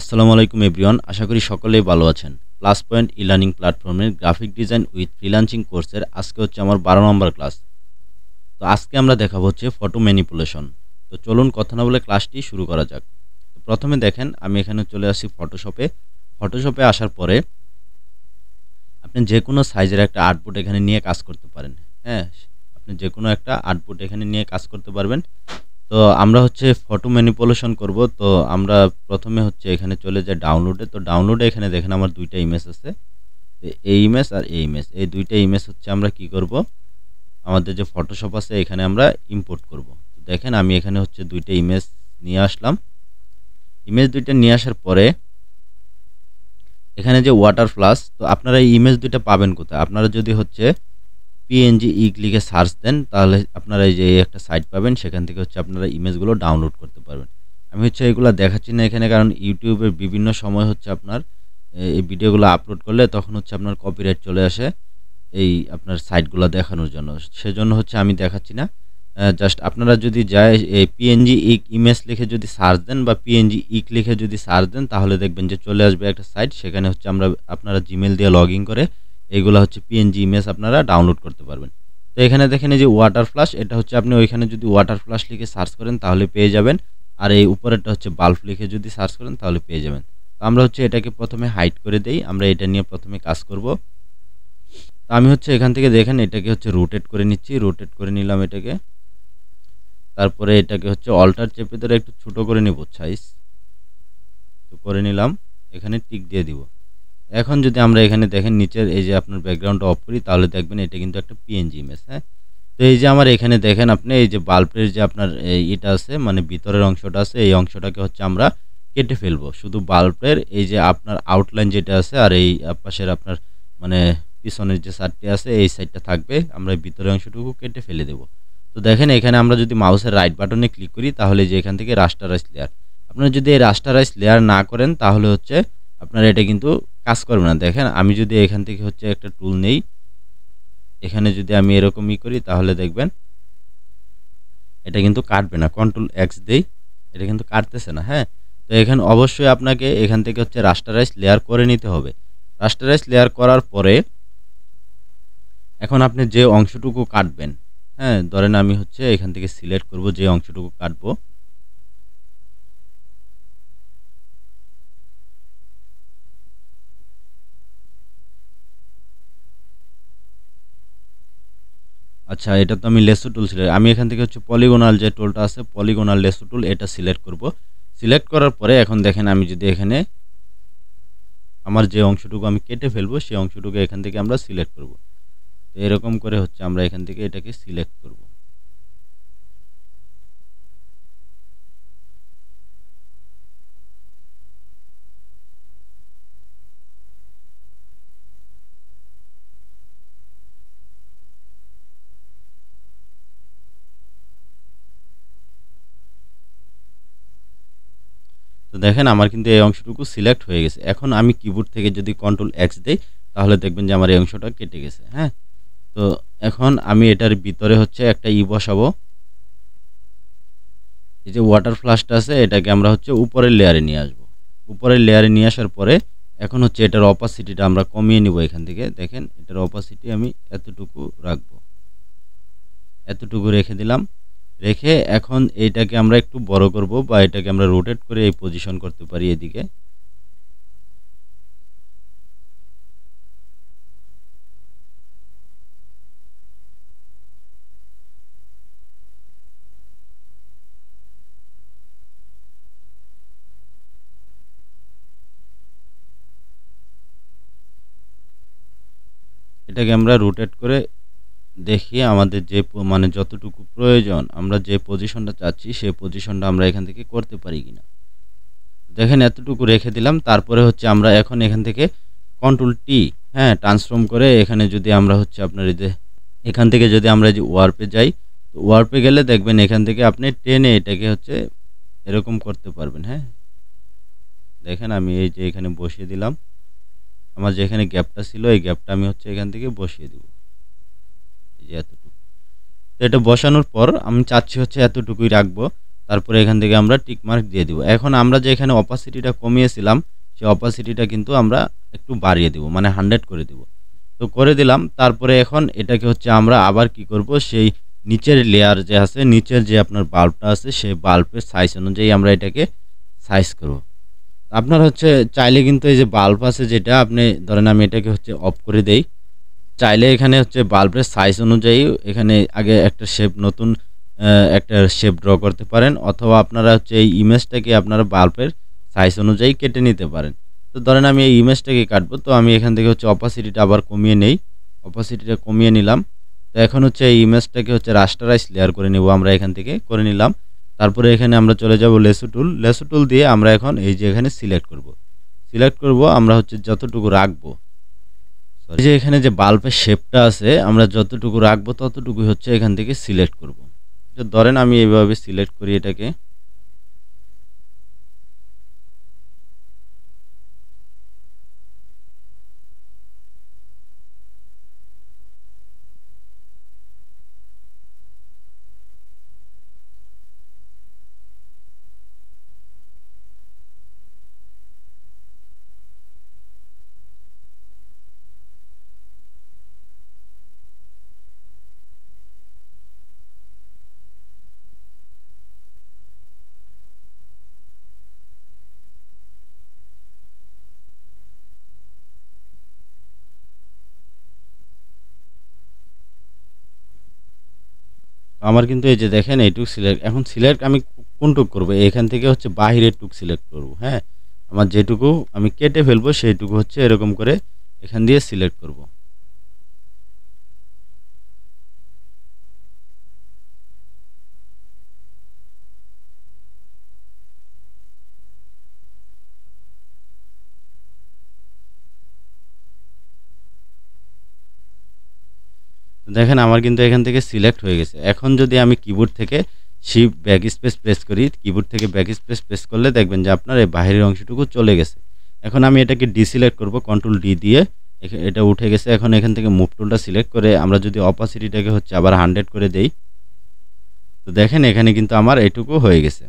আসসালামু আলাইকুম এভরিওয়ান, আশা করি সকলেই ভালো আছেন। প্লাস পয়েন্ট ই-লার্নিং প্ল্যাটফর্মের গ্রাফিক ডিজাইন উইথ ফ্রিল্যান্সিং কোর্সের আজকে হচ্ছে আমার 12 নম্বর ক্লাস। তো আজকে আমরা দেখাবো হচ্ছে ফটো ম্যানিপুলেশন। তো চলুন কথা না বলে ক্লাসটি শুরু করা যাক। তো প্রথমে দেখেন আমি এখানে চলে আসি ফটোশপে। ফটোশপে আসার পরে আপনি যে কোনো সাইজের একটা আউটপুট এখানে নিয়ে কাজ করতে পারেন। হ্যাঁ, আপনি যে কোনো একটা আউটপুট এখানে নিয়ে কাজ করতে পারবেন। তো আমরা হচ্ছে ফটো ম্যানিপুলেশন করব। তো আমরা প্রথমে হচ্ছে এখানে চলে যাই ডাউনলোডে। তো ডাউনলোডে এখানে দেখেন আমার দুইটা ইমেজ আছে। এই ইমেজ আর এই ইমেজ, এই দুইটা ইমেজ হচ্ছে আমরা কি করব, আমাদের যে ফটোশপ আছে এখানে আমরা ইম্পোর্ট করব। তো দেখেন আমি এখানে হচ্ছে দুইটা ইমেজ নিয়ে আসলাম। ইমেজ দুইটা নিয়ে আসার পরে এখানে যে ওয়াটার ফ্লাশ, তো আপনারা এই ইমেজ দুইটা পাবেন কোথায়? আপনারা যদি হচ্ছে পিএনজি লিখে সার্চ দেন তাহলে আপনারা এই যে একটা সাইট পাবেন, সেখান থেকে হচ্ছে আপনারা ইমেজগুলো ডাউনলোড করতে পারবেন। আমি হচ্ছে এগুলো দেখাচ্ছি না এখানে, কারণ ইউটিউবের বিভিন্ন সময় হচ্ছে আপনার এই ভিডিওগুলো আপলোড করলে তখন হচ্ছে আপনার কপিরাইট চলে আসে এই আপনার সাইটগুলো দেখানোর জন্য, সেজন্য হচ্ছে আমি দেখাচ্ছি না। জাস্ট আপনারা যদি যায় এই পিএনজি ইমেজ লিখে যদি সার্চ দেন বা পিএনজি লিখে যদি সার্চ দেন তাহলে দেখবেন যে চলে আসবে একটা সাইট, সেখানে হচ্ছে আপনারা জিমেল দিয়ে লগ ইন করে এইগুলো হচ্ছে পিএনজি ইমেজ আপনারা ডাউনলোড করতে পারবেন। তো এখানে দেখেন এই যে ওয়াটার ফ্লাশ, এটা হচ্ছে আপনি ওইখানে যদি ওয়াটার ফ্লাশ লিখে সার্চ করেন তাহলে পেয়ে যাবেন। আর এই উপরেরটা হচ্ছে বাল্ব লিখে যদি সার্চ করেন তাহলে পেয়ে যাবেন। তো আমরা হচ্ছে এটাকে প্রথমে হাইড করে দেই, আমরা এটা নিয়ে প্রথমে কাজ করব। তো আমি হচ্ছে এখান থেকে দেখেন এটাকে হচ্ছে রোটেট করে নিচ্ছি, রোটেট করে নিলাম এটাকে। তারপরে এটাকে হচ্ছে অল্টার চেপে ধরে একটু ছোট করে নিব সাইজ, তো করে নিলাম, এখানে টিক দিয়ে দিব। এখন যদি আমরা এখানে দেখেন নিচের এই যে আপনার ব্যাকগ্রাউন্ডটা অফ করি তাহলে দেখবেন এটা কিন্তু একটা পিএনজি ইমেজ। হ্যাঁ, তো এই যে আমার এখানে দেখেন আপনি এই যে বাল্বের যে আপনার এটা আছে, মানে ভিতরের অংশটা আছে, এই অংশটাকে হচ্ছে আমরা কেটে ফেলবো। শুধু বাল্বের এই যে আপনার আউটলাইন যেটা আছে আর এই পাশের আপনার মানে পিছনের যে সাইডটি আছে এই সাইডটা থাকবে, আমরা ভিতরের অংশটুকু কেটে ফেলে দেব। তো দেখেন এখানে আমরা যদি মাউসের রাইট বাটনে ক্লিক করি তাহলে যে এখান থেকে রাস্টারাইজ লেয়ার, আপনারা যদি এই রাস্টারাইজ লেয়ার না করেন তাহলে হচ্ছে আপনার এটা কিন্তু কাজ করবে না। দেখেন আমি যদি এখান থেকে হচ্ছে একটা টুল নেই, এখানে যদি আমি এরকমই করি তাহলে দেখবেন এটা কিন্তু কাটবে না। কন্ট্রোল এক্স দেই, এটা কিন্তু কাটতেছে না। হ্যাঁ, তো এখানে অবশ্যই আপনাকে এখান থেকে হচ্ছে রাস্টারাইজ লেয়ার করে নিতে হবে। রাস্টারাইজ লেয়ার করার পরে এখন আপনি যে অংশটুকু কাটবেন, হ্যাঁ ধরেন আমি হচ্ছে এখান থেকে সিলেক্ট করব যে অংশটুকু কাটবো। আচ্ছা, এটা তো আমি লেসো টুল সিলেক্ট, আমি এখান থেকে হচ্ছে পলিগোনাল যে টুলটা আছে পলিগোনাল লেসো টুল এটা সিলেক্ট করব। সিলেক্ট করার পরে এখন দেখেন আমি যদি এখানে আমার যে অংশটুকু আমি কেটে ফেলবো সেই অংশটুকু এখান থেকে আমরা সিলেক্ট করব। তো এরকম করে হচ্ছে আমরা এখান থেকে এটাকে সিলেক্ট করব। তো দেখেন আমার কিন্তু এই অংশটুকু সিলেক্ট হয়ে গেছে। এখন আমি কিবোর্ড থেকে যদি কন্ট্রোল এক্স দেই তাহলে দেখবেন যে আমার এই অংশটা কেটে গেছে। হ্যাঁ, তো এখন আমি এটার ভিতরে হচ্ছে একটা বসাবো। এই যে ওয়াটার ফ্লাশটা আছে এটাকে আমরা হচ্ছে উপরের লেয়ারে নিয়ে আসব। উপরের লেয়ারে নিয়ে আসার পরে এখন হচ্ছে এটার অপাসিটিটা আমরা কমিয়ে নিব। এখান থেকে দেখেন এটার অপাসিটি আমি এতটুকু রাখবো, এতটুকু রেখে দিলাম। রেখে এখন এইটাকে আমরা একটু বড় করব বা এটাকে আমরা রোটেট করে এই পজিশন করতে পারি এদিকে। এটাকে আমরা রোটেট করে দেখি আমাদের যে মানে যতটুকু প্রয়োজন আমরা যে পজিশনটা চাচ্ছি সেই পজিশনটা আমরা এখান থেকে করতে পারি কিনা। দেখেন এতটুকু রেখে দিলাম। তারপরে হচ্ছে আমরা এখন এখান থেকে কন্ট্রোল টি, হ্যাঁ ট্রান্সফর্ম করে এখানে যদি আমরা হচ্ছে আপনার এই যে এখান থেকে যদি আমরা যে ওয়ার্পে যাই, তো ওয়ার্পে গেলে দেখবেন এখান থেকে আপনি টেনে এটাকে হচ্ছে এরকম করতে পারবেন। হ্যাঁ, দেখেন আমি এই যে এখানে বসিয়ে দিলাম, আমার যেখানে গ্যাপটা ছিল এই গ্যাপটা আমি হচ্ছে এখান থেকে বসিয়ে দিব এই যে এতটুকু। তো এটা বসানোর পর আমি চাচ্ছি হচ্ছে এতটুকুই রাখবো। তারপরে এখান থেকে আমরা টিক মার্ক দিয়ে দিব। এখন আমরা যে এখানে অপাসিটিটা কমিয়েছিলাম সেই অপাসিটিটা কিন্তু আমরা একটু বাড়িয়ে দিব, মানে 100 করে দিব। তো করে দিলাম। তারপরে এখন এটাকে হচ্ছে আমরা আবার কি করব, সেই নিচের লেয়ার যে আছে, নিচের যে আপনার বাল্বটা আছে সেই বাল্বের সাইজ অনুযায়ী আমরা এটাকে সাইজ করব। আপনার হচ্ছে চাইলে কিন্তু এই যে বাল্ব আছে যেটা, আপনি ধরেন আমি এটাকে হচ্ছে অফ করে দেই। চাইলে এখানে হচ্ছে বাল্বের সাইজ অনুযায়ী এখানে আগে একটা শেপ, নতুন একটা শেপ ড্র করতে পারেন, অথবা আপনারা হচ্ছে এই ইমেজটাকে আপনারা বাল্বের সাইজ অনুযায়ী কেটে নিতে পারেন। তো ধরেন আমি এই ইমেজটাকে কাটবো, তো আমি এখান থেকে হচ্ছে অপাসিটিটা আবার কমিয়ে নেই। অপাসিটিটা কমিয়ে নিলাম। তো এখন হচ্ছে এই ইমেজটাকে হচ্ছে রাস্টারাইজ লেয়ার করে নেব, আমরা এখান থেকে করে নিলাম। তারপরে এখানে আমরা চলে যাব লেসো টুল। লেসো টুল দিয়ে আমরা এখন এই যে এখানে সিলেক্ট করব। সিলেক্ট করব আমরা হচ্ছে যতটুকু রাখবো, এই যে এখানে যে বাল্বের শেপটা আছে আমরা যতটুকু রাখবো ততটুকুই হচ্ছে এখান থেকে সিলেক্ট করব। তো ধরেন আমি এইভাবে সিলেক্ট করি এটাকে। আমার কিন্তু এই যে দেখেন এইটুক সিলেক্ট, এখন সিলেক্ট আমি কোনটুক করব, এখান থেকে হচ্ছে বাহিরের টুক সিলেক্ট করব। হ্যাঁ, আমার যেটুকু আমি কেটে ফেলবো সেইটুকু হচ্ছে এরকম করে এখান দিয়ে সিলেক্ট করব। দেখেন আমার কিন্তু এখান থেকে সিলেক্ট হয়ে গেছে। এখন যদি আমি কিবোর্ড থেকে শিফট ব্যাক স্পেস প্রেস করি, কিবোর্ড থেকে ব্যাক স্পেস প্রেস করলে দেখবেন যে আপনার এই বাহিরের অংশটুকু চলে গেছে। এখন আমি এটাকে ডিসিলেক্ট করব, কন্ট্রোল ডি দিয়ে। এটা উঠে গেছে। এখন এখান থেকে মুভ টুলটা সিলেক্ট করে আমরা যদি অপাসিটিটাকে হচ্ছে আবার 100 করে দেই, তো দেখেন এখানে কিন্তু আমার এইটুকু হয়ে গেছে।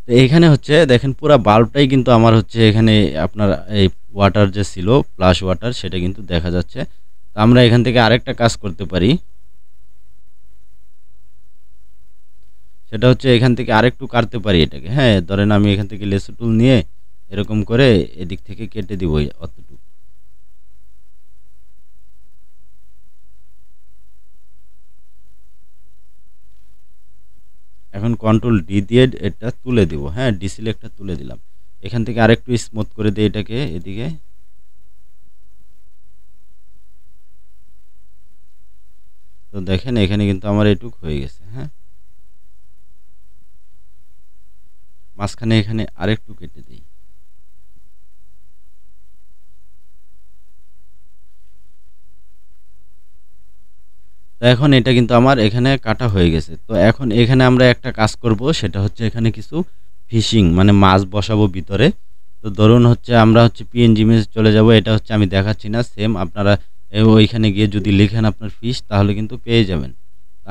তো এইখানে হচ্ছে দেখেন পুরা বাল্বটাই কিন্তু আমার হচ্ছে এখানে আপনার এই ওয়াটার যে ছিল, ফ্লাশ ওয়াটার, সেটা কিন্তু দেখা যাচ্ছে। তো আমরা এখান থেকে আরেকটা কাজ করতে পারি, সেটা হচ্ছে এখান থেকে আরেকটু কাটতে পারি এটাকে। হ্যাঁ, ধরেন আমি এখান থেকে লেসো টুল নিয়ে এরকম করে এদিক থেকে কেটে দিব অতটুকু। এখন কন্ট্রোল ডি দিয়ে এটা তুলে দিব। হ্যাঁ, ডিসিলেক্টটা তুলে দিলাম। এখান থেকে আরেকটু স্মুথ করে দিই এটাকে এদিকে। তো দেখেন এখানে কিন্তু আমার এটুক হয়ে গেছে। হ্যাঁ, মাঝখানে এখানে আরেকটু কেটে দিই। তো এখন এটা কিন্তু আমার এখানে কাটা হয়ে গেছে। তো এখন এখানে আমরা একটা কাজ করব, সেটা হচ্ছে এখানে কিছু ফিশিং মানে মাছ বসাবো ভিতরে। তো ধরুন হচ্ছে আমরা হচ্ছে পিএনজি ইমেজ চলে যাব, এটা হচ্ছে আমি দেখাচ্ছি না, সেম আপনারা ওইখানে গিয়ে যদি লিখেন আপনার ফিশ তাহলে কিন্তু পেয়ে যাবেন।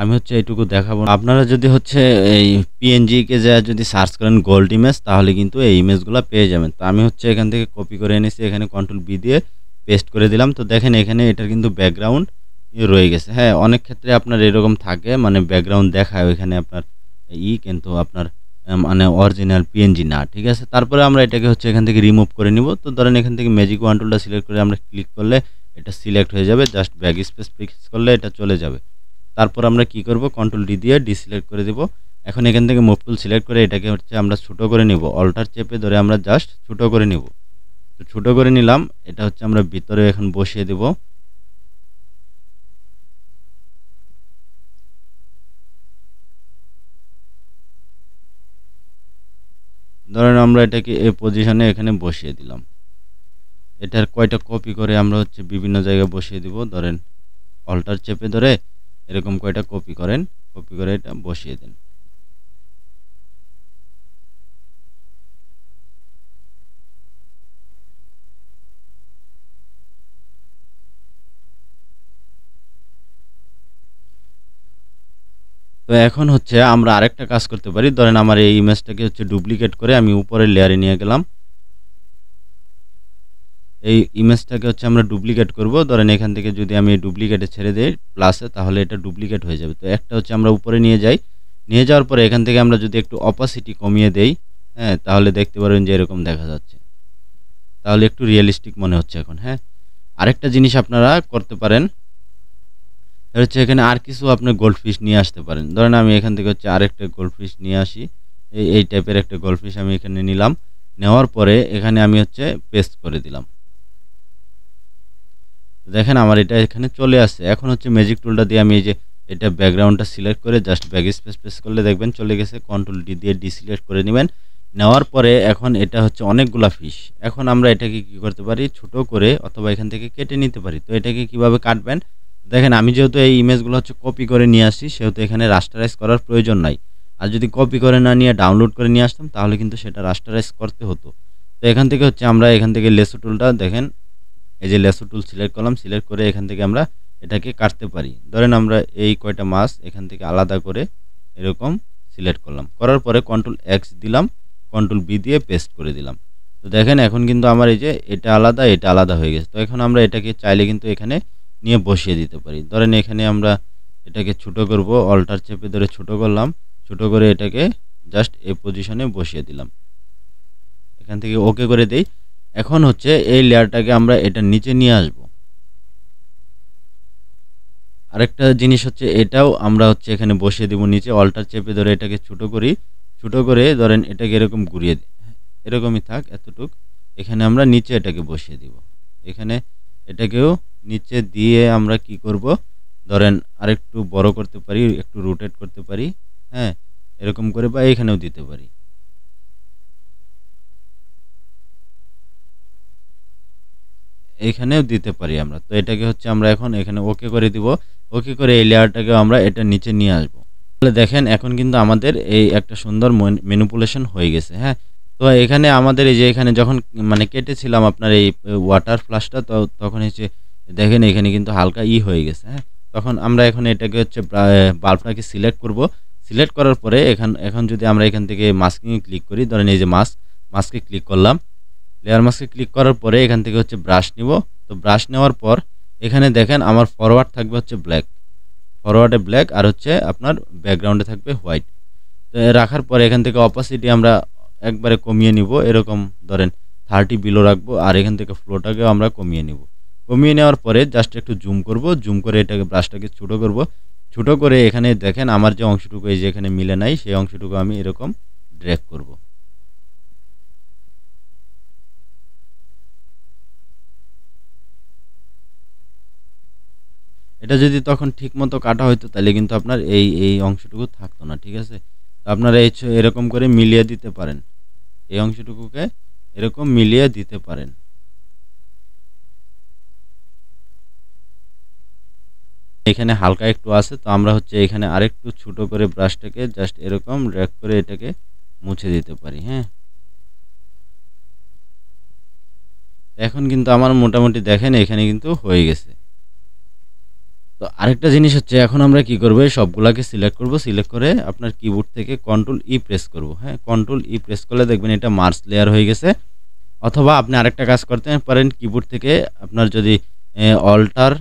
আমি হচ্ছে এইটুকু দেখাবো। আপনারা যদি হচ্ছে এই পিএনজি কে যা যদি সার্চ করেন গোল্ড ইমেজ, তাহলে কিন্তু এই ইমেজগুলো পেয়ে যাবেন। তো আমি হচ্ছে এখান থেকে কপি করে এনেছি, এখানে কন্ট্রোল বি দিয়ে পেস্ট করে দিলাম। তো দেখেন এখানে এটার কিন্তু ব্যাকগ্রাউন্ড রয়ে গেছে। হ্যাঁ, অনেক ক্ষেত্রে আপনার এরকম থাকে, মানে ব্যাকগ্রাউন্ড দেখায় ওইখানে আপনার কিন্তু আপনার মানে অরিজিনাল পিএনজি না। ঠিক আছে, তারপরে আমরা এটাকে হচ্ছে এখান থেকে রিমুভ করে নিব। তো ধরেন এখান থেকে ম্যাজিক ওয়ান টুলটা সিলেক্ট করে আমরা ক্লিক করলে এটা সিলেক্ট হয়ে যাবে, জাস্ট ব্যাক স্পেস প্রেস করলে এটা চলে যাবে। তারপর আমরা কি করব, কন্ট্রোল ডি দিয়ে ডিসিলেক্ট করে দেব। এখন এখান থেকে মুভ টুল সিলেক্ট করে এটাকে হচ্ছে আমরা ছোট করে নিব, অল্টার চেপে ধরে আমরা জাস্ট ছোট করে নিব। তো ছোট করে নিলাম, এটা হচ্ছে আমরা ভিতরে এখন বসিয়ে দেব। ধরেন আমরা এটাকে এই পজিশনে এখানে বসিয়ে দিলাম। এটার কয়টা কপি করে আমরা হচ্ছে বিভিন্ন জায়গায় বসিয়ে দিব। ধরেন অল্টার চেপে ধরে এরকম কয়টা কপি করেন, কপি করে এটা বসিয়ে দেন। তো এখন হচ্ছে আমরা আরেকটা কাজ করতে পারি। ধরেন আমার এই ইমেজটাকে হচ্ছে ডুপ্লিকেট করে আমি উপরের লেয়ারে নিয়ে গেলাম। এই ইমেজটাকে হচ্ছে আমরা ডুপ্লিকেট করব। ধরেন এখান থেকে যদি আমি ডুপ্লিকেটে ছেড়ে দেই প্লাসে, তাহলে এটা ডুপ্লিকেট হয়ে যাবে। তো একটা হচ্ছে আমরা উপরে নিয়ে যাই। নিয়ে যাওয়ার পরে এখান থেকে আমরা যদি একটু অপাসিটি কমিয়ে দেই, হ্যাঁ, তাহলে দেখতে পারবেন যে এরকম দেখা যাচ্ছে। তাহলে একটু রিয়েলিস্টিক মনে হচ্ছে এখন, হ্যাঁ। আরেকটা জিনিস আপনারা করতে পারেন, সেটা হচ্ছে এখানে আর কিছু আপনার গোল্ডফিশ নিয়ে আসতে পারেন। ধরেন আমি এখান থেকে হচ্ছে আরেকটা গোল্ডফিশ নিয়ে আসি। এই টাইপের একটা গোল্ডফিশ আমি এখানে নিলাম। নেওয়ার পরে এখানে আমি হচ্ছে পেস্ট করে দিলাম। দেখেন আমার এটা এখানে চলে আসছে। এখন হচ্ছে ম্যাজিক টুলটা দিয়ে আমি এই যে এটা ব্যাকগ্রাউন্ডটা সিলেক্ট করে জাস্ট ব্যাক স্পেস প্রেস করলে দেখবেন চলে গেছে। কন্ট্রোল ডি দিয়ে ডিসিলেক্ট করে নেবেন। নেওয়ার পরে এখন এটা হচ্ছে অনেকগুলা ফিশ। এখন আমরা এটাকে কি করতে পারি, ছোট করে অথবা এখান থেকে কেটে নিতে পারি। তো এটাকে কিভাবে কাটবেন, দেখেন আমি যেহেতু এই ইমেজগুলো হচ্ছে কপি করে নিয়ে আসি, সেহেতু এখানে রাস্টারাইজ করার প্রয়োজন নাই। আর যদি কপি করে না নিয়ে ডাউনলোড করে নিয়ে আসতাম তাহলে কিন্তু সেটা রাস্টারাইজ করতে হতো। তো এখান থেকে হচ্ছে আমরা এখান থেকে লেসো টুলটা দেখেন, এই যে লেসো টুল সিলেক্ট করলাম। সিলেক্ট করে এখান থেকে আমরা এটাকে কাটতে পারি। ধরেন আমরা এই কয়টা মাছ এখান থেকে আলাদা করে এরকম সিলেক্ট করলাম। করার পরে কন্ট্রোল এক্স দিলাম, কন্ট্রোল বি দিয়ে পেস্ট করে দিলাম। তো দেখেন এখন কিন্তু আমার এই যে এটা আলাদা এটা আলাদা হয়ে গেছে। তো এখন আমরা এটাকে চাইলে কিন্তু এখানে নিয়ে বসিয়ে দিতে পারি। ধরেন এখানে আমরা এটাকে ছোট করব, অল্টার চেপে ধরে ছোট করলাম। ছোট করে এটাকে জাস্ট এই পজিশনে বসিয়ে দিলাম। এখান থেকে ওকে করে দেই। এখন হচ্ছে এই লেয়ারটাকে আমরা এটার নিচে নিয়ে আসব। আরেকটা জিনিস হচ্ছে এটাও আমরা হচ্ছে এখানে বসিয়ে দিব নিচে। অল্টার চেপে ধরে এটাকে ছোট করি। ছোট করে ধরেন এটাকে এরকম ঘুরিয়ে দিই, এরকমই থাক এতটুক। এখানে আমরা নিচে এটাকে বসিয়ে দিব। এখানে এটাকেও নিচে দিয়ে আমরা কি করব, ধরেন আরেকটু বড় করতে পারি, একটু রোটেট করতে পারি, হ্যাঁ, এরকম করে, বা এখানেও দিতে পারি। এখানেও দিতে পারি আমরা। তো এটাকে হচ্ছে আমরা এখন এখানে ওকে করে দিব। ওকে করে এই লেয়ারটাকে আমরা এটা নিচে নিয়ে আসব। তাহলে দেখেন এখন কিন্তু আমাদের এই একটা সুন্দর ম্যানিপুলেশন হয়ে গেছে, হ্যাঁ। তো এখানে আমাদের এই যে এখানে যখন মানে কেটেছিলাম আপনার এই ওয়াটার ফ্লাশটা, তো তখন হচ্ছে দেখেন এখানে কিন্তু হালকা হয়ে গেছে, হ্যাঁ। তখন আমরা এখন এটাকে হচ্ছে বাল্বটাকে সিলেক্ট করব। সিলেক্ট করার পরে এখন যদি আমরা এখান থেকে মাস্কিংয়ে ক্লিক করি, ধরেন এই যে মাস্কে ক্লিক করলাম। লেয়ার মাস্কে ক্লিক করার পরে এখান থেকে হচ্ছে ব্রাশ নিব। তো ব্রাশ নেওয়ার পর এখানে দেখেন আমার ফরওয়ার্ড থাকবে হচ্ছে ব্ল্যাক, ফরওয়ার্ডে ব্ল্যাক, আর হচ্ছে আপনার ব্যাকগ্রাউন্ডে থাকবে হোয়াইট। তো রাখার পরে এখান থেকে অপাসিটি আমরা একবারে কমিয়ে নিব। এরকম ধরেন 30 বিলো রাখবো। আর এখান থেকে ফ্লোটাকেও আমরা কমিয়ে নিব। কমিয়ে নেওয়ার পরে জাস্ট একটু জুম করব। জুম করে এটাকে ব্রাশটাকে ছোট করব। ছোট করে এখানে দেখেন আমার যে অংশটুকু এই যে এখানে মিলে নাই, সেই অংশটুকু আমি এরকম ড্র্যাগ করব। এটা যদি তখন ঠিক মতো কাটা হইতো তাহলে কিন্তু আপনার এই অংশটুকু থাকতো না, ঠিক আছে। তো আপনারা এরকম করে মিলিয়ে দিতে পারেন, এই অংশটুকুকে এরকম মিলিয়ে দিতে পারেন। এখানে হালকা একটু আছে, তো আমরা হচ্ছে এখানে আরেকটু ছোট করে ব্রাশটাকে জাস্ট এরকম ড্র্যাগ করে এটাকে মুছে দিতে পারি, হ্যাঁ। এখন কিন্তু আমার মোটামুটি দেখেন এখানে কিন্তু হয়ে গেছে। তো আরেকটা জিনিস হচ্ছে এখন আমরা কি করব, সবগুলাকে সিলেক্ট করব। সিলেক্ট করে আপনার কিবোর্ড থেকে কন্ট্রোল ই প্রেস করব, হ্যাঁ। কন্ট্রোল ই প্রেস করলে দেখবেন এটা মার্জ লেয়ার হয়ে গেছে। অথবা আপনি আরেকটা কাজ করতে পারেন, কিবোর্ড থেকে আপনার যদি alt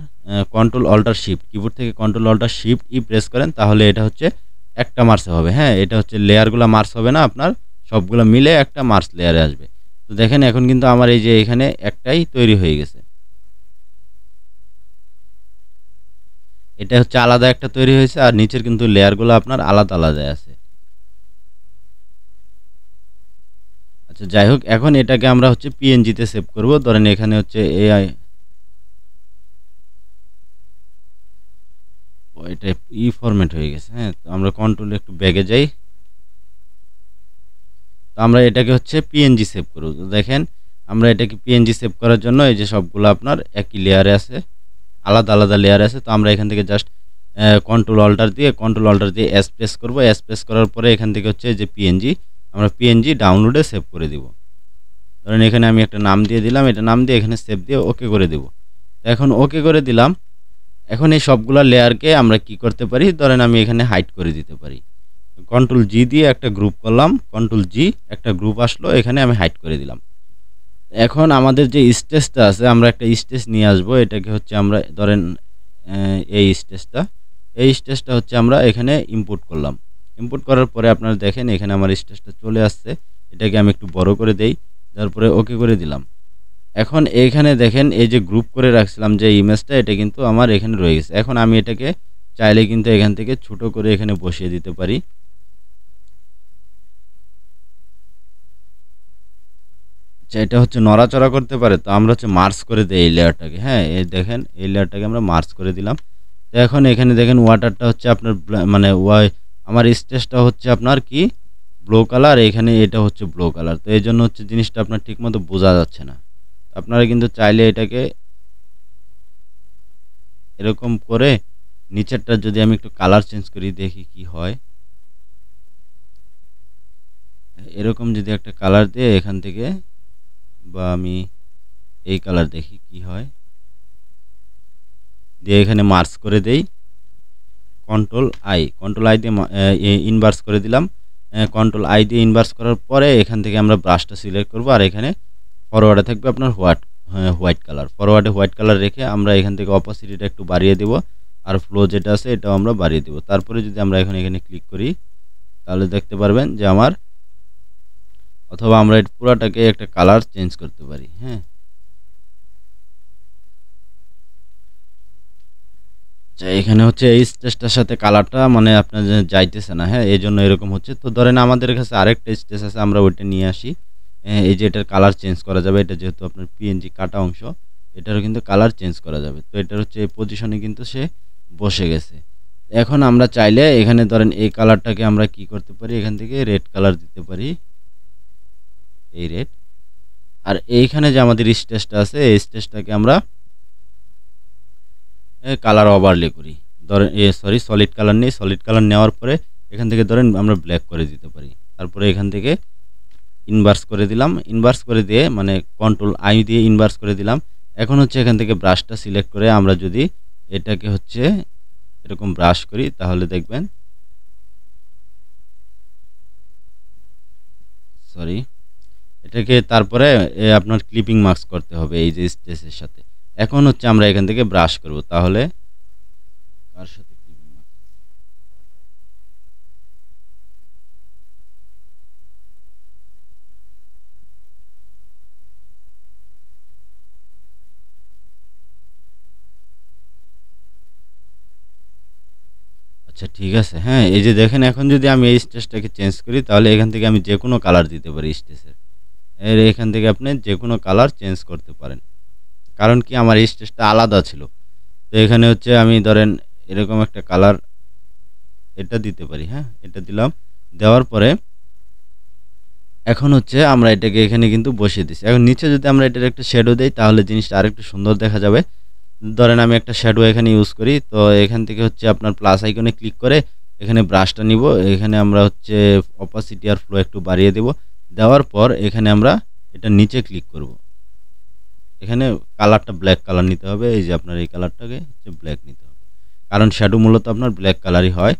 control alt shift, keyboard থেকে control alt shift E press করেন, তাহলে এটা হচ্ছে একটা মার্চ হবে, হ্যাঁ। এটা হচ্ছে লেয়ারগুলো মার্চ হবে না, আপনার সবগুলো মিলে একটা মার্চ লেয়ারে আসবে। তো দেখেন এখন কিন্তু আমার এই যে এখানে একটাই তৈরি হয়ে গেছে। এটা হচ্ছে আলাদা একটা তৈরি হয়েছে, আর নিচের কিন্তু লেয়ারগুলো আপনার আলাদা আলাদা আছে। আচ্ছা যাই হোক, এখন এটাকে আমরা হচ্ছে পিএনজিতে সেভ করব। ধরেন এখানে হচ্ছে এআই, এটা ফরম্যাট হয়ে গেছে, হ্যাঁ। তো আমরা কন্ট্রোল একটু ব্যাগে যাই। তো আমরা এটাকে হচ্ছে পিএনজি সেভ করব। তো দেখেন আমরা এটাকে পিএনজি সেভ করার জন্য এই যে সবগুলো আপনার একই লেয়ারে আছে, আলাদা আলাদা লেয়ারে আছে। তো আমরা এখান থেকে জাস্ট কন্ট্রোল অল্টার দিয়ে এস প্রেস করব। এস প্রেস করার পরে এখান থেকে হচ্ছে যে পিএনজি, আমরা পিএনজি ডাউনলোডে সেভ করে দিব। ধরেন এখানে আমি একটা নাম দিয়ে দিলাম, এটা নাম দিয়ে এখানে সেভ দিয়ে ওকে করে দেব। তো এখন ওকে করে দিলাম। এখন এই সবগুলা লেয়ারকে আমরা কি করতে পারি, ধরেন আমি এখানে হাইড করে দিতে পারি। কন্ট্রোল জি দিয়ে একটা গ্রুপ করলাম, কন্ট্রোল জি একটা গ্রুপ আসলো, এখানে আমি হাইড করে দিলাম। এখন আমাদের যে স্টেজটা আছে আমরা একটা স্টেজ নিয়ে আসবো, এটাকে হচ্ছে আমরা ধরেন এই স্টেজটা হচ্ছে আমরা এখানে ইনপুট করলাম। ইনপুট করার পরে আপনারা দেখেন এখানে আমার স্টেজটা চলে আসছে। এটাকে আমি একটু বড় করে দেই, তারপরে ওকে করে দিলাম। এখন এইখানে দেখেন এই যে গ্রুপ করে রাখছিলাম যে ইমেজটা, এটা কিন্তু আমার এখানে রয়ে গেছে। এখন আমি এটাকে চাইলে কিন্তু এখান থেকে ছোট করে এখানে বসিয়ে দিতে পারি। এটা হচ্ছে নড়াচড়া করতে পারে, তো আমরা হচ্ছে মার্জ করে দেই এই লেয়ারটাকে। হ্যাঁ, এই দেখেন এই লেয়ারটাকে আমরা মার্জ করে দিলাম। তো এখন এখানে দেখেন ওয়াটারটা হচ্ছে আপনার মানে আমার স্টেজটা হচ্ছে আপনার কি ব্লু কালার, এখানে এটা হচ্ছে ব্লু কালার। তো এই জন্য হচ্ছে জিনিসটা আপনার ঠিকমতো বোঝা যাচ্ছে না। আপনারা কিন্তু চাইলে এটাকে এরকম করে নিচেরটা যদি আমি একটু কালার চেঞ্জ করি দেখি কি হয়। এরকম যদি একটা কালার দিয়ে এখান থেকে, বা আমি এই কালার দেখি কি হয়, দিয়ে এখানে মার্জ করে দেই। কন্ট্রোল আই দিয়ে ইনভার্স করে দিলাম। কন্ট্রোল আই দিয়ে ইনভার্স করার পরে এখান থেকে আমরা ব্রাশটা সিলেক্ট করব, আর এখানে ফরওয়ার্ডে থাকবে আপনার হোয়াইট কালার। ফরওয়ার্ডে হোয়াইট কালার রেখে আমরা এখান থেকে অপাসিটিটা একটু বাড়িয়ে দেব, আর ফ্লো যেটা আছে এটাও আমরা বাড়িয়ে দেব। তারপরে যদি আমরা এখানে ক্লিক করি তাহলে দেখতে পারবেন যে আমার, অথবা আমরা এই পুরাটাকে একটা কালার চেঞ্জ করতে পারি। হ্যাঁ, এখানে হচ্ছে এই স্টেজটার সাথে কালারটা মানে আপনার যাইতেছে না। হ্যাঁ, এই জন্য এরকম হচ্ছে। তো ধরেন আমাদের কাছে আরেকটা স্টেজ আছে, আমরা ওইটা নিয়ে আসি। এই যে এটার কালার চেঞ্জ করা যাবে, এটা যেহেতু আপনার পিএনজি কাটা অংশ, এটারও কিন্তু কালার চেঞ্জ করা যাবে। তো এটার হচ্ছে এই পজিশনে কিন্তু সে বসে গেছে। এখন আমরা চাইলে এখানে ধরেন এই কালারটাকে আমরা কি করতে পারি, এখান থেকে রেড কালার দিতে পারি, এই রেড। আর এইখানে যে আমাদের স্টেজটা আছে এই স্টেজটাকে আমরা কালার ওভারলে করি। ধরেন সলিড কালার নেই, সলিড কালার নেওয়ার পরে এখান থেকে ধরেন আমরা ব্ল্যাক করে দিতে পারি। তারপরে এখান থেকে ইনভার্স করে দিলাম, ইনভার্স করে দিয়ে মানে কন্ট্রোল আই দিয়ে ইনভার্স করে দিলাম। এখন হচ্ছে এখান থেকে ব্রাশটা সিলেক্ট করে আমরা যদি এটাকে হচ্ছে এরকম ব্রাশ করি তাহলে দেখবেন, সরি, এটাকে তারপরে আপনার ক্লিপিং মার্কস করতে হবে এই যে স্টেজের সাথে। এখন হচ্ছে আমরা এখান থেকে ব্রাশ করব, তাহলে কার সাথে ক্লিপিং মার্কস, আচ্ছা ঠিক আছে। হ্যাঁ, এই যে দেখেন এখন যদি আমি এই স্টেজটাকে চেঞ্জ করি তাহলে এখান থেকে আমি যে কোনো কালার দিতে পারি স্টেজের। এখান থেকে আপনি যে কোনো কালার চেঞ্জ করতে পারেন, কারণ কি আমার এই স্টেজটা আলাদা ছিল। তো এখানে হচ্ছে আমি ধরেন এরকম একটা কালার এটা দিতে পারি। হ্যাঁ, এটা দিলাম, দেওয়ার পরে এখন হচ্ছে আমরা এটাকে এখানে কিন্তু বসিয়ে দিচ্ছি। এখন নিচে যদি আমরা এটার একটা শ্যাডো দেই তাহলে জিনিসটা আরেকটু সুন্দর দেখা যাবে। ধরেন আমি একটা শ্যাডো এখানে ইউজ করি, তো এখান থেকে হচ্ছে আপনার প্লাস আইকনে ক্লিক করে এখানে ব্রাশটা নিব, এখানে আমরা হচ্ছে অপাসিটি আর ফ্লো একটু বাড়িয়ে দেব। দেওয়ার পর এখানে আমরা এটা নিচে ক্লিক করব, এখানে কালারটা ব্ল্যাক কালার নিতে হবে। এই যে আপনার এই কালারটাকে হচ্ছে ব্ল্যাক নিতে হবে, কারণ শ্যাডো মূলত আপনার ব্ল্যাক কালারই হয়।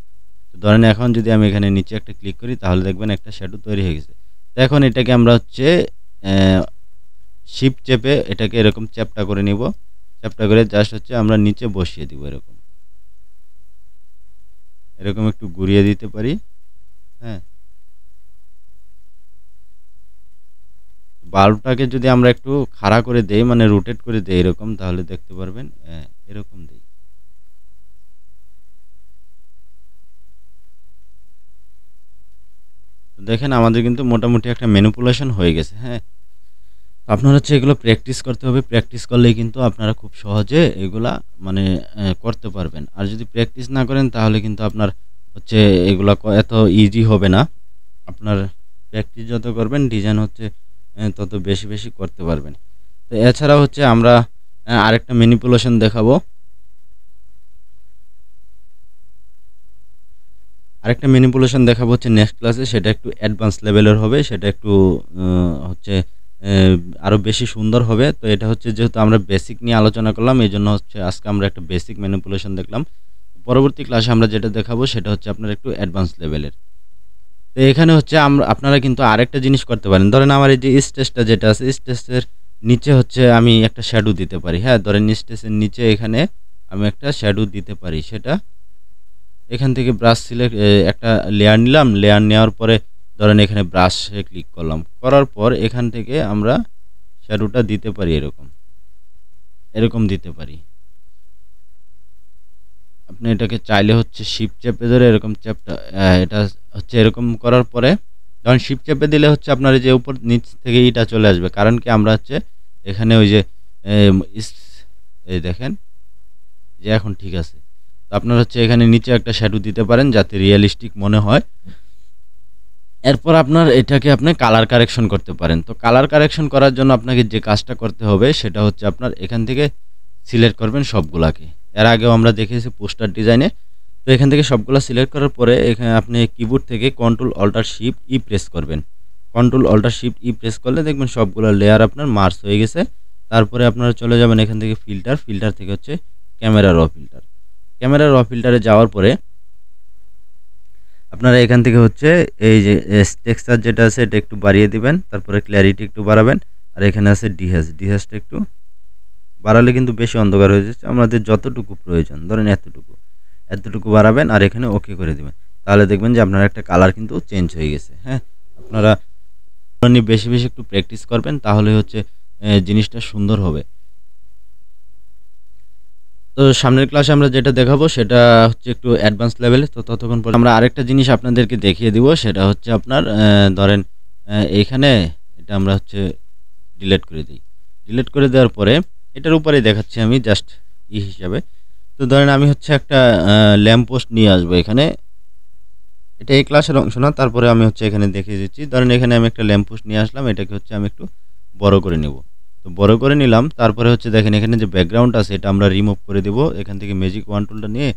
তো ধরেন এখন যদি আমি এখানে নিচে একটা ক্লিক করি তাহলে দেখবেন একটা শ্যাডো তৈরি হয়ে গেছে। তো এখন এটাকে আমরা হচ্ছে শিফট চেপে এটাকে এরকম চ্যাপটা করে নিব, চ্যাপটা করে জাস্ট হচ্ছে আমরা নিচে বসিয়ে দিব, এরকম এরকম একটু ঘুরিয়ে দিতে পারি। হ্যাঁ, বাল্বটাকে যদি আমরা একটু খাড়া করে দেই মানে রোটেট করে দেই এরকম, তাহলে দেখতে পারবেন এরকম দেই। দেখেন আমাদের কিন্তু মোটামুটি একটা ম্যানিপুলেশন হয়ে গেছে। হ্যাঁ, আপনারা হচ্ছে এগুলো প্র্যাকটিস করতে হবে, প্র্যাকটিস করলেই কিন্তু আপনারা খুব সহজে এগুলা মানে করতে পারবেন। আর যদি প্র্যাকটিস না করেন তাহলে কিন্তু আপনার হচ্ছে এগুলা এত ইজি হবে না। আপনার প্র্যাকটিস যত করবেন ডিজাইন হচ্ছে তত বেশি বেশি করতে পারবেন। তো এছাড়া হচ্ছে আমরা আরেকটা ম্যানিপুলেশন দেখাবো, আরেকটা ম্যানিপুলেশন দেখাবো হচ্ছে নেক্সট ক্লাসে। সেটা একটু অ্যাডভান্স লেভেলের হবে, সেটা একটু হচ্ছে আরও বেশি সুন্দর হবে। তো এটা হচ্ছে যেহেতু আমরা বেসিক নিয়ে আলোচনা করলাম, এজন্য হচ্ছে আজকে আমরা একটা বেসিক ম্যানিপুলেশন দেখলাম। পরবর্তী ক্লাসে আমরা যেটা দেখাবো সেটা হচ্ছে আপনার একটু অ্যাডভান্স লেভেলের। তো এখানে হচ্ছে আপনারা কিন্তু আরেকটা জিনিস করতে পারেন। ধরেন আমার এই যে স্টেজটা যেটা আছে, স্টেজের নিচে হচ্ছে আমি একটা শ্যাডো দিতে পারি। হ্যাঁ, ধরেন স্টেজের নিচে এখানে আমি একটা শ্যাডো দিতে পারি। সেটা এখান থেকে ব্রাশ সিলেক্ট, একটা লেয়ার নিলাম, লেয়ার নেওয়ার পরে ধরেন এখানে ব্রাশে ক্লিক করলাম, করার পর এখান থেকে আমরা শ্যাডোটা দিতে পারি, এরকম এরকম দিতে পারি। আপনি এটাকে চাইলে হচ্ছে শিফট চেপে ধরে এরকম চ্যাপটা, এটা হচ্ছে এরকম করার পরে যখন শিফট চেপে দিলে হচ্ছে আপনার এই যে উপর নিচ থেকে এটা চলে আসবে। কারণ কি আমরা হচ্ছে এখানে ওই যে এই দেখেন যে এখন ঠিক আছে। তো আপনার হচ্ছে এখানে নিচে একটা শ্যাডো দিতে পারেন যাতে রিয়েলিস্টিক মনে হয়। এরপর আপনার এটাকে আপনি কালার কারেকশন করতে পারেন। তো কালার কারেকশন করার জন্য আপনাকে যে কাজটা করতে হবে সেটা হচ্ছে আপনার এখান থেকে সিলেক্ট করবেন সবগুলাকে। এর আগেও আমরা দেখেছি পোস্টার ডিজাইনে। তো এখান থেকে সবগুলো সিলেক্ট করার পরে এখানে আপনি কিবোর্ড থেকে control alt shift E press করবেন। Control alt shift E press করলে দেখবেন সবগুলো লেয়ার আপনার মার্জ হয়ে গেছে। তারপরে আপনারা চলে যাবেন এখান থেকে ফিল্টার, ফিল্টার থেকে হচ্ছে ক্যামেরা র ফিল্টার। ক্যামেরা র ফিল্টারে যাওয়ার পরে আপনারা এখান থেকে হচ্ছে এই যে টেক্সচার যেটা আছে এটা একটু বাড়িয়ে দিবেন, তারপরে ক্ল্যারিটি একটু বাড়াবেন। আর এখানে আছে ডিহ্যাশটা একটু বাড়ালে কিন্তু বেশি অন্ধকার হয়ে যাচ্ছে। আমাদের যতটুকু প্রয়োজন ধরেন এতটুকু বাড়াবেন আর এখানে ওকে করে দিবেন। তাহলে দেখবেন যে আপনার একটা কালার কিন্তু চেঞ্জ হয়ে গেছে। হ্যাঁ, আপনারা বেশি বেশি একটু প্র্যাকটিস করবেন, তাহলে হচ্ছে জিনিসটা সুন্দর হবে। তো সামনের ক্লাসে আমরা যেটা দেখাবো সেটা হচ্ছে একটু অ্যাডভান্স লেভেলে। তো ততক্ষণ পর আমরা আরেকটা জিনিস আপনাদেরকে দেখিয়ে দিব, সেটা হচ্ছে আপনার ধরেন এইখানে এটা আমরা হচ্ছে ডিলিট করে দিই। ডিলিট করে দেওয়ার পরে এটার উপরেই দেখাচ্ছি আমি জাস্ট হিসাবে। তো ধরেন আমি হচ্ছে একটা ল্যাম্প পোস্ট নিয়ে আসবো এখানে। এটা এই ক্লাসের অংশ না, তারপরে আমি হচ্ছে এখানে দেখিয়ে দিচ্ছি। ধরেন এখানে আমি একটা ল্যাম্প পোস্ট নিয়ে আসলাম, এটাকে হচ্ছে আমি একটু বড় করে নেব। তো বড় করে নিলাম, তারপরে হচ্ছে দেখেন এখানে যে ব্যাকগ্রাউন্ড আছে এটা আমরা রিমুভ করে দেব। এখান থেকে ম্যাজিক ওয়ান টুলটা নিয়ে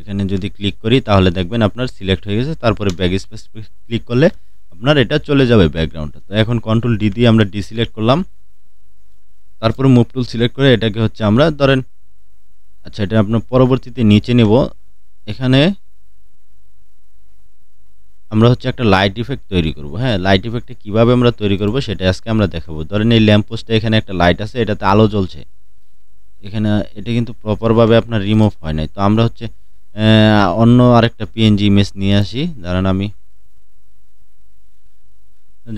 এখানে যদি ক্লিক করি তাহলে দেখবেন আপনার সিলেক্ট হয়ে গেছে। তারপরে ব্যাক স্পেস ক্লিক করলে আপনার এটা চলে যাবে ব্যাকগ্রাউন্ডটা। তো এখন কন্ট্রোল ডি দিয়ে আমরা ডিসিলেক্ট করলাম, তারপরে মুভ টুল সিলেক্ট করে এটাকে হচ্ছে আমরা ধরেন, আচ্ছা এটা আপনার পরবর্তীতে নিচে নেব। এখানে আমরা হচ্ছে একটা লাইট ইফেক্ট তৈরি করব। হ্যাঁ, লাইট ইফেক্টটা কীভাবে আমরা তৈরি করব সেটা আজকে আমরা দেখাবো। ধরেন এই ল্যাম্প পোস্টে এখানে একটা লাইট আছে, এটাতে আলো জ্বলছে এখানে, এটা কিন্তু প্রপারভাবে আপনার রিমুভ হয় নাই। তো আমরা হচ্ছে অন্য আরেকটা পিএনজি ইমেজ নিয়ে আসি। ধরেন আমি,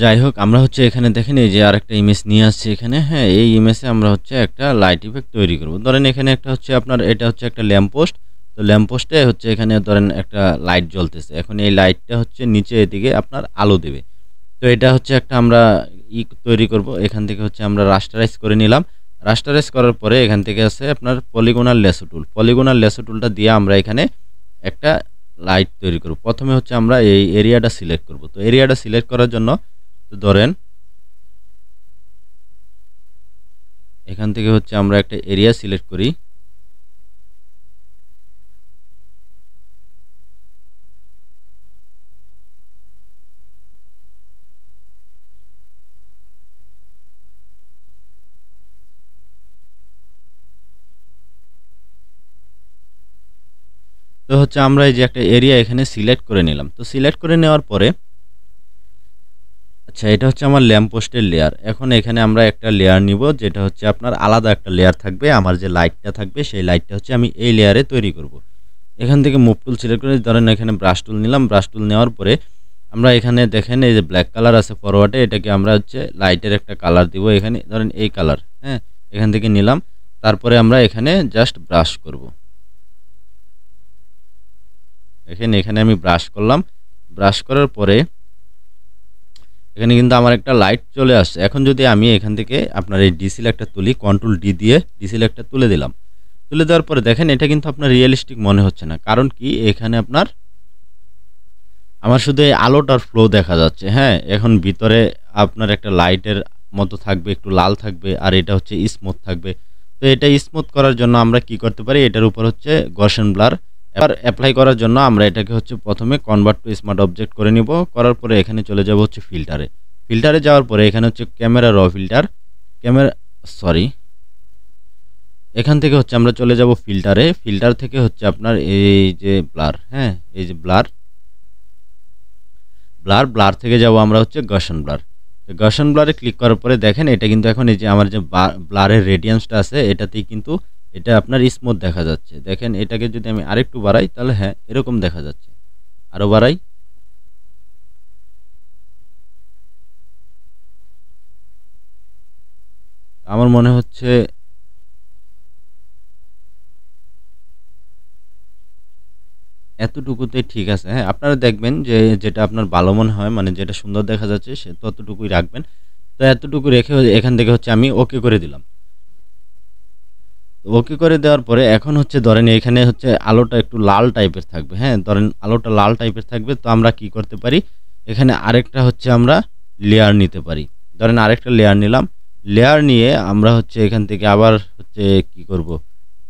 যাই হোক, আমরা হচ্ছে এখানে দেখেন এই যে আরেকটা ইমেজ নিয়ে আসছি এখানে। হ্যাঁ, এই ইমেজে আমরা হচ্ছে একটা লাইট ইফেক্ট তৈরি করব। ধরেন এখানে একটা হচ্ছে আপনার, এটা হচ্ছে একটা ল্যাম্প পোস্ট। তো ল্যাম্প পোস্টে হচ্ছে এখানে ধরেন একটা লাইট জ্বলতেছে। এখন এই লাইটটা হচ্ছে নিচে এদিকে আপনার আলো দেবে। তো এটা হচ্ছে একটা আমরা তৈরি করব। এখান থেকে হচ্ছে আমরা রাস্টারাইজ করে নিলাম। রাস্টারাইজ করার পরে এখান থেকে আছে আপনার পলিগোনাল লেসো টুল। পলিগোনাল লেসো টুলটা দিয়ে আমরা এখানে একটা লাইট তৈরি করব। প্রথমে হচ্ছে আমরা এই এরিয়াটা সিলেক্ট করব। তো এরিয়াটা সিলেক্ট করার জন্য তো ধরেন এখান থেকে হচ্ছে আমরা একটা এরিয়া সিলেক্ট করি। তো হচ্ছে আমরা এই যে একটা এরিয়া এখানে সিলেক্ট করে নিলাম। তো সিলেক্ট করে নেওয়ার পরে আচ্ছা এটা হচ্ছে আমার ল্যাম্প পোস্টের লেয়ার। এখন এখানে আমরা একটা লেয়ার নিব, যেটা হচ্ছে আপনার আলাদা একটা লেয়ার থাকবে। আমার যে লাইটটা থাকবে সেই লাইটটা হচ্ছে আমি এই লেয়ারে তৈরি করব। এখান থেকে মুভ টুল সিলেক্ট করে ধরেন এখানে ব্রাশ টুল নিলাম। ব্রাশ টুল নেওয়ার পরে আমরা এখানে দেখেন এই যে ব্ল্যাক কালার আছে ফরওয়ার্ডে, এটাকে আমরা হচ্ছে লাইটের একটা কালার দিব। এখানে ধরেন এই কালার, হ্যাঁ, এখান থেকে নিলাম। তারপরে আমরা এখানে জাস্ট ব্রাশ করব। দেখেন এখানে আমি ব্রাশ করলাম। ব্রাশ করার পরে এখানে কিন্তু আমার একটা লাইট চলে আসছে। এখন যদি আমি এখান থেকে আপনার এই ডিসিলেক্টটা তুলি, কন্ট্রোল ডি দিয়ে ডিসিলেক্টটা তুলে দিলাম। তুলে দেওয়ার পরে দেখেন এটা কিন্তু আপনার রিয়েলিস্টিক মনে হচ্ছে না। কারণ কি, এখানে আপনার আমার শুধু এই আলোটার ফ্লো দেখা যাচ্ছে। হ্যাঁ, এখন ভিতরে আপনার একটা লাইটের মতো থাকবে, একটু লাল থাকবে, আর এটা হচ্ছে স্মুথ থাকবে। তো এটা স্মুথ করার জন্য আমরা কি করতে পারি, এটার উপর হচ্ছে গসেন ব্লার এবার অ্যাপ্লাই করার জন্য আমরা এটাকে হচ্ছে প্রথমে কনভার্ট টু স্মার্ট অবজেক্ট করে নিব। করার পরে এখানে চলে যাব হচ্ছে ফিল্টারে। ফিল্টারে যাওয়ার পরে এখানে হচ্ছে ক্যামেরা র ফিল্টার, ক্যামেরা সরি এখান থেকে হচ্ছে আমরা চলে যাব ফিল্টারে। ফিল্টার থেকে হচ্ছে আপনার এই যে ব্লার, হ্যাঁ এই যে ব্লার, ব্লার থেকে যাব আমরা হচ্ছে গসন ব্লার। তো গসন ব্লারে ক্লিক করার পরে দেখেন এটা কিন্তু এখন এই যে আমার যে ব্লারের রেডিয়ান্সটা আছে এটাতেই কিন্তু এটা আপনার স্মুথ দেখা যাচ্ছে। দেখেন এটাকে যদি আমি আরেকটু বাড়াই তাহলে হ্যাঁ এরকম দেখা যাচ্ছে। আরও বাড়াই, আমার মনে হচ্ছে এতটুকুতে ঠিক আছে। হ্যাঁ আপনারা দেখবেন যে যেটা আপনার ভালো মনে হয়, মানে যেটা সুন্দর দেখা যাচ্ছে সে ততটুকুই রাখবেন। তো এতটুকু রেখে এখান থেকে হচ্ছে আমি ওকে করে দিলাম। ওকে করে দেওয়ার পরে এখন হচ্ছে ধরেন এখানে হচ্ছে আলোটা একটু লাল টাইপের থাকবে, হ্যাঁ ধরেন আলোটা লাল টাইপের থাকবে। তো আমরা কি করতে পারি, এখানে আরেকটা হচ্ছে আমরা লেয়ার নিতে পারি। ধরেন আরেকটা লেয়ার নিলাম, লেয়ার নিয়ে আমরা হচ্ছে এখান থেকে আবার হচ্ছে কি করব,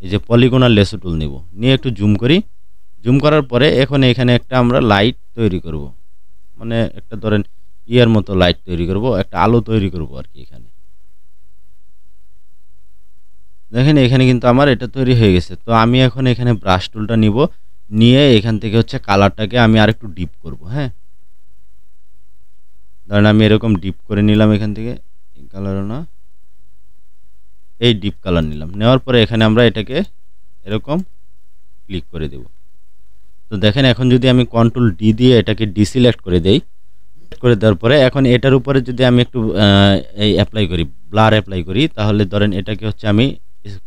এই যে পলিগোনাল লেসো টুল নিব, নিয়ে একটু জুম করি। জুম করার পরে এখন এখানে একটা আমরা লাইট তৈরি করব, মানে একটা ধরেন ইয়ার মতো লাইট তৈরি করব, একটা আলো তৈরি করব আর কি। এখানে দেখেন এখানে কিন্তু আমার এটা তৈরি হয়ে গেছে। তো আমি এখন এখানে ব্রাশ টুলটা নিব, নিয়ে এখান থেকে হচ্ছে কালারটাকে আমি আরেকটু ডিপ করব। হ্যাঁ ধরেন আমি এরকম ডিপ করে নিলাম, এখান থেকে এই কালারও না, এই ডিপ কালার নিলাম, নেওয়ার পরে এখানে আমরা এটাকে এরকম ক্লিক করে দেব। তো দেখেন এখন যদি আমি কন্ট্রোল ডি দিয়ে এটাকে ডিসিলেক্ট করে দেই, করে দেওয়ার পরে এখন এটার উপরে যদি আমি একটু এই অ্যাপ্লাই করি, ব্লার অ্যাপ্লাই করি, তাহলে ধরেন এটাকে হচ্ছে আমি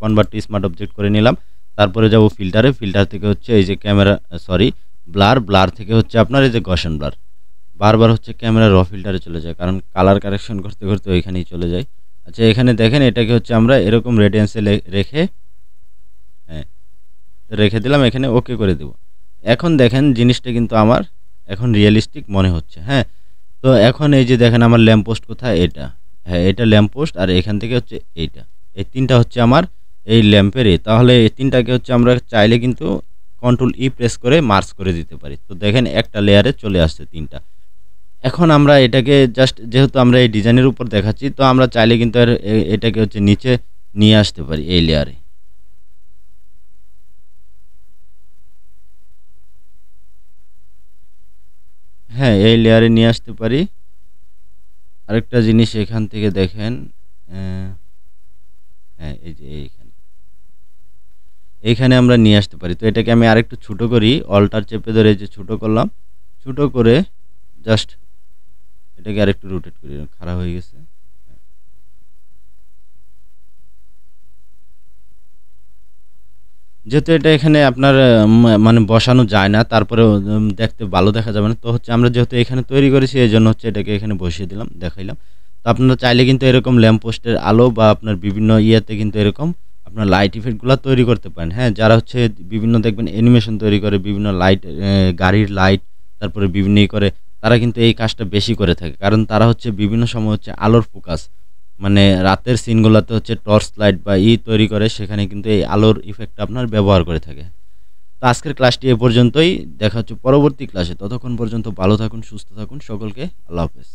কনভার্ট টু স্মার্ট অবজেক্ট করে নিলাম। তারপরে যাব ফিল্টারে, ফিল্টার থেকে হচ্ছে এই যে ক্যামেরা সরি ব্লার থেকে হচ্ছে আপনার এই যে গসন ব্লার, বারবার হচ্ছে ক্যামেরা র ফিল্টারে চলে যায়, কারণ কালার কারেকশন করতে করতে ওইখানেই চলে যায়। আচ্ছা এখানে দেখেন এটাকে হচ্ছে আমরা এরকম রেডিয়েন্সে রেখে, হ্যাঁ রেখে দিলাম, এখানে ওকে করে দেব। এখন দেখেন জিনিসটা কিন্তু আমার এখন রিয়েলিস্টিক মনে হচ্ছে। হ্যাঁ তো এখন এই যে দেখেন আমার ল্যাম্প পোস্ট কোথায়, এটা হ্যাঁ এটা ল্যাম্প পোস্ট, আর এখান থেকে হচ্ছে এইটা, এই তিনটা হচ্ছে আমার এই ল্যাম্পের। তাহলে এই তিনটাকে হচ্ছে আমরা চাইলে কিন্তু কন্ট্রোল ই প্রেস করে মার্জ করে দিতে পারি। তো দেখেন একটা লেয়ারে চলে আসছে তিনটা। এখন আমরা এটাকে জাস্ট যেহেতু আমরা এই ডিজাইনের উপর দেখাচ্ছি, তো আমরা চাইলে কিন্তু এটাকে হচ্ছে নিচে নিয়ে আসতে পারি এই লেয়ারে। হ্যাঁ এই লেয়ারে নিয়ে আসতে পারি। আরেকটা জিনিস এখান থেকে দেখেন, হ্যাঁ এই যে এইখানে আমরা নিয়ে আসতে পারি। তো এটাকে আমি আরেকটু ছোটো করি, অল্টার চেপে ধরে যে ছোটো করলাম, ছোটো করে জাস্ট এটাকে আরেকটু রোটেট করি, খারাপ হয়ে গেছে। যেহেতু এটা এখানে আপনার মানে বসানো যায় না, তারপরে দেখতে ভালো দেখা যাবে না, তো হচ্ছে আমরা যেহেতু এখানে তৈরি করেছি এই জন্য হচ্ছে এটাকে এখানে বসিয়ে দিলাম, দেখাইলাম। তো আপনারা চাইলে কিন্তু এরকম ল্যাম্প পোস্টের আলো বা আপনার বিভিন্ন ইয়েতে কিন্তু এরকম আপনার লাইট ইফেক্টগুলো তৈরি করতে পারেন। হ্যাঁ যারা হচ্ছে বিভিন্ন দেখবেন অ্যানিমেশন তৈরি করে, বিভিন্ন লাইট, গাড়ির লাইট, তারপরে বিভিন্ন করে, তারা কিন্তু এই কাজটা বেশি করে থাকে, কারণ তারা হচ্ছে বিভিন্ন সময় হচ্ছে আলোর ফোকাস, মানে রাতের সিনগুলোতে হচ্ছে টর্চ লাইট বা তৈরি করে, সেখানে কিন্তু এই আলোর ইফেক্ট আপনার ব্যবহার করে থাকে। তো আজকের ক্লাসটি এ পর্যন্তই, দেখা হচ্ছে পরবর্তী ক্লাসে। ততক্ষণ পর্যন্ত ভালো থাকুন, সুস্থ থাকুন, সকলকে আল্লাহ হাফেজ।